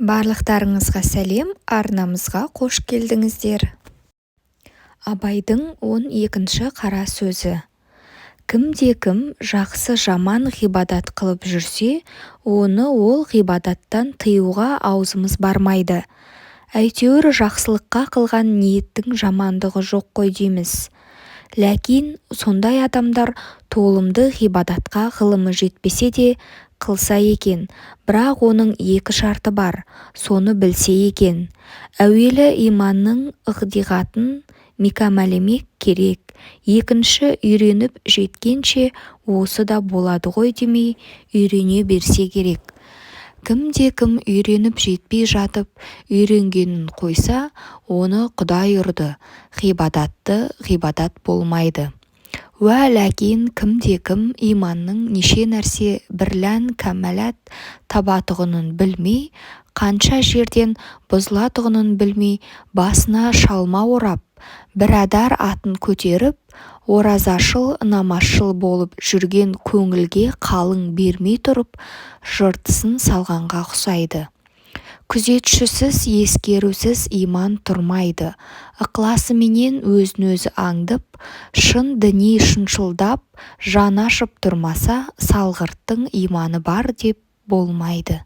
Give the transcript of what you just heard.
Барлықтарыңызға сәлем, арнамызға қош келдіңіздер. Абайдың 12-ші қара сөзі. Кімде-кім жақсы жаман ғибадат қылып жүрсе, оны ол ғибадаттан тыюға аузымыз бармайды. Әйтеуір жақсылыққа қылған ниеттің жамандығы жоқ қой дейміз. Ләкин сондай адамдар толымды ғибадатқа ғылымы жетпесе де қылса екен, бірақ оның екі шарты бар, соны білсе екен. Әуелі иманның ықтиғатын мүкәммалемек керек, екінші үйреніп жеткенше осы да болады ғой демей үйрене берсе керек. Кімде-кім үйреніп жетпей жатып, үйренгенін қойса, оны Құдай ұрды, ғибадатты ғибадат болмайды. Уә ләкин кімде-кім иманның неше нәрсе бірлән кәмәләт табатұғынын білмей, қанша жерден бұзылатұғынын білмей, басына шалма орап, бірадар атын көтеріп, оразашыл, намазшыл болып жүрген көңілге қалың бермей тұрып, жыртысын салғанға ұқсайды. Күзетшісіз, ескерусіз иман тұрмайды. Ықыласыменен өзін-өзі аңдып, шын діни шыншылдап, жан ашып тұрмаса, салғырттың иманы бар деп болмайды.